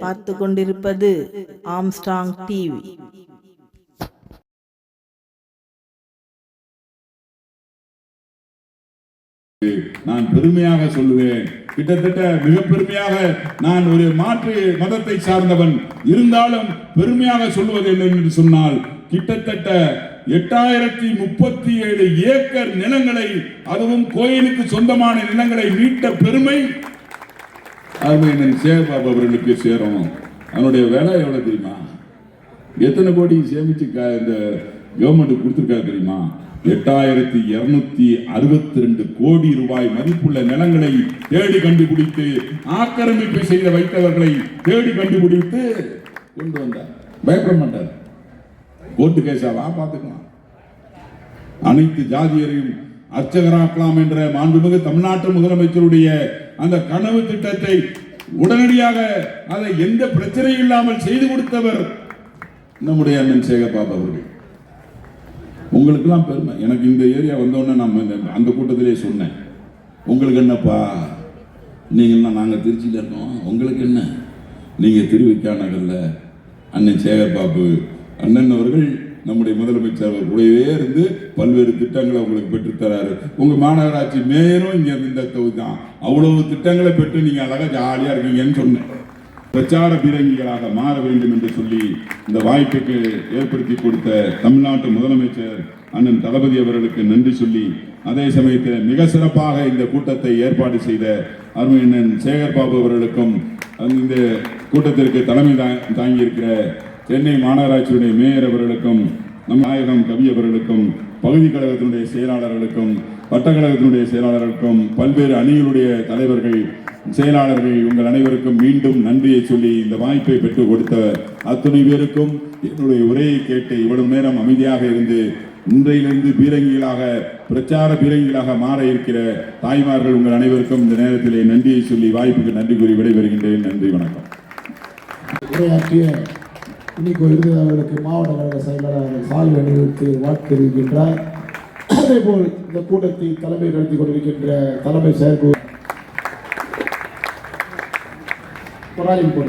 பார்த்து கொண்டிருப்பது Armstrong TV. நான் பெருமையாக சொல்லுவேன், கிட்டத்தட்ட மிக பெருமையாக நான் ஒரு மாற்று மதத்தை சார்ந்தவன் இருந்தாலும் பெருமையாக சொல்வது என்னவென்று சொன்னால், கிட்டத்தட்ட 8037 ஏக்கர் நிலங்களை, அதுவும் கோயிலுக்கு சொந்தமான நிலங்களை மீட்ட பெருமை அருமையண்ணன் சேகர்பாபு அவர்களுக்கு சேரும். அதனுடைய வேலை எவ்வளவு தெரியுமா? எத்தனை கோடி சேமிச்சு இந்த கவர்மெண்ட் கொடுத்திருக்காரு தெரியுமா? 8262 கோடி ரூபாய் மதிப்புள்ள நிலங்களை தேடி கண்டுபிடித்து, ஆக்கிரமிப்பு செய்த வைத்தவர்களை தேடி கண்டுபிடித்து கொண்டு வந்தார். பயப்பட மாட்டார். கோர்ட்டு கேஸாவா பார்த்துக்கலாம். அனைத்து ஜாதியரையும் அர்ச்சகராக்கலாம் என்ற மாண்புமிகு தமிழ்நாட்டு முதலமைச்சருடைய அந்த கனவு திட்டத்தை உடனடியாக அதை எந்த பிரச்சனையும் இல்லாமல் செய்து கொடுத்தவர் நம்முடைய அண்ணன் சேகர்பாபு அவர்கள். உங்களுக்கெல்லாம் பெருமை. எனக்கு இந்த ஏரியா வந்தோடனே நம்ம அந்த கூட்டத்திலே சொன்னேன், உங்களுக்கு என்னப்பா, நீங்கள்லாம் நாங்கள் திருச்சியில் இருக்கோம், உங்களுக்கு என்ன, நீங்கள் திருவிக்கா நகரில் அண்ணன் சேகர்பாபு அண்ணன் அவர்கள் நம்முடைய முதலமைச்சர் அவர் கூடவே இருந்து பல்வேறு திட்டங்களை உங்களுக்கு பெற்றுத்தராரு. உங்கள் மாநகராட்சி மேயரும் இங்கே இந்த தொகுதி தான். அவ்வளவு திட்டங்களை பெற்று நீங்கள் அழகாக ஜாலியாக இருக்கீங்கன்னு சொன்னேன். பிரச்சார பீரங்கிகளாக மாற வேண்டும் என்று சொல்லி இந்த வாய்ப்புக்கு ஏற்படுத்தி கொடுத்த தமிழ்நாட்டு முதலமைச்சர் அண்ணன் தளபதி அவர்களுக்கு நன்றி சொல்லி, அதே சமயத்தில் மிக சிறப்பாக இந்த கூட்டத்தை ஏற்பாடு செய்த அருமையண்ணன் சேகர்பாபு அவர்களுக்கும், இந்த கூட்டத்திற்கு தலைமை தாங்கியிருக்கிற சென்னை மாநகராட்சியுடைய மேயர் அவர்களுக்கும், நம் நாயகம் கவி அவர்களுக்கும், பகுதி கழகத்தினுடைய செயலாளர்களுக்கும், வட்டக்கழகத்தினுடைய செயலாளர்களுக்கும், பல்வேறு அணிகளுடைய தலைவர்கள், செயலாளர்கள், உங்கள் அனைவருக்கும் மீண்டும் நன்றியை சொல்லி இந்த வாய்ப்பை பெற்றுக் கொடுத்த அத்துணை பேருக்கும் என்னுடைய உரையை கேட்டு இவ்வளவு நேரம் அமைதியாக இருந்து இன்றையிலிருந்து பீரங்கிகளாக, பிரச்சார பீரங்கிகளாக மாற இருக்கிற தாய்மார்கள் உங்கள் அனைவருக்கும் இந்த நேரத்திலே நன்றியை சொல்லி வாய்ப்புக்கு நன்றி கூறி விடைபெறுகின்றேன். நன்றி, வணக்கம். உரையாற்றிய இன்னைக்கு விருதுநகருக்கு மாவட்ட கழக செயலாளர் சால்வை அணிவித்து வாழ்த்து தெரிவிக்கின்றார். அதேபோல் இந்த கூட்டத்தை தலைமை நடத்தி கொண்டிருக்கின்ற தலைமை செயற்குழு போராளி போட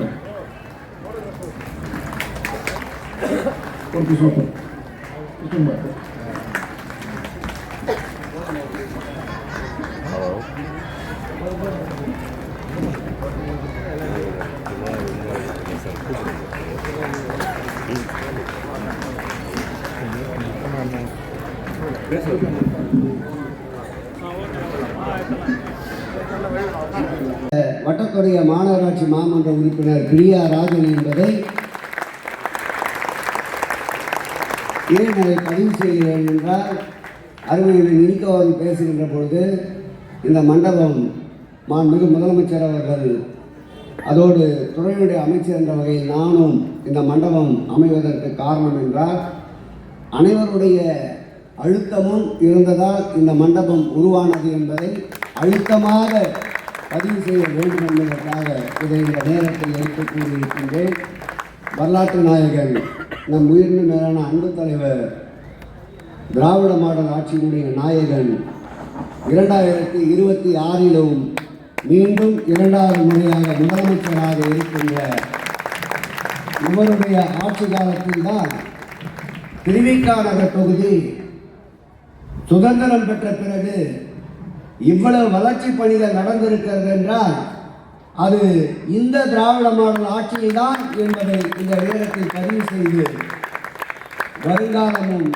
வட்டத்துடைய மாநகராட்சி மாமன்ற உறுப்பினர் பிரியா ராஜன் என்பதை ஏன் அதை பதிவு செய்கிறேன் என்றால், அருமையில் இனிக்கவன் பேசுகின்ற பொழுது இந்த மண்டபம் மாண்புமிகு முதலமைச்சர் அவர்கள், அதோடு துறையுடைய அமைச்சர் என்ற வகையில் நானும் இந்த மண்டபம் அமைவதற்கு காரணம் என்றால் அனைவருடைய அழுத்தமும் இருந்ததால் இந்த மண்டபம் உருவானது என்பதை அழுத்தமாக பதிவு செய்ய வேண்டும் என்பதற்காக இதை இந்த நேரத்தில் எடுத்து கூறியிருக்கின்றேன். வரலாற்று நாயகன், நம் உயிரின மேலான அன்பு தலைவர், திராவிட மாடல் ஆட்சியினுடைய நாயகன் 2026 மீண்டும் 2வது முறையாக முதலமைச்சராக இருக்கின்ற இவருடைய ஆட்சி காலத்தில் தான் திருவிக்கா நகர் தொகுதி சுதந்திரம் பெற்ற பிறகு இவ்வளவு வளர்ச்சி பணிகள் நடந்திருக்கிறது என்றால் அது இந்த திராவிட மாடல் ஆட்சியில் தான் என்பதை இந்த நேரத்தில் பதிவு செய்து, வருங்காலமும்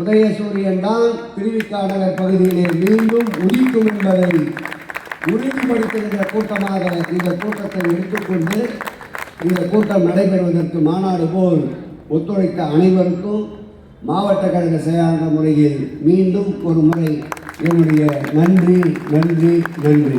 உதயசூரியன் தான் திருவிக்கா நகர் பகுதியிலே மீண்டும் உதிக்கும் என்பதை உறுதிப்படுத்துகின்ற கூட்டமாக இந்த கூட்டத்தை எடுத்துக்கொண்டு இந்த கூட்டம் நடைபெறுவதற்கு மாநாடு போல் ஒத்துழைத்த அனைவருக்கும் மாவட்ட கழக செயலாளர் முறையில் மீண்டும் ஒரு முறை என்னுடைய நன்றி நன்றி நன்றி.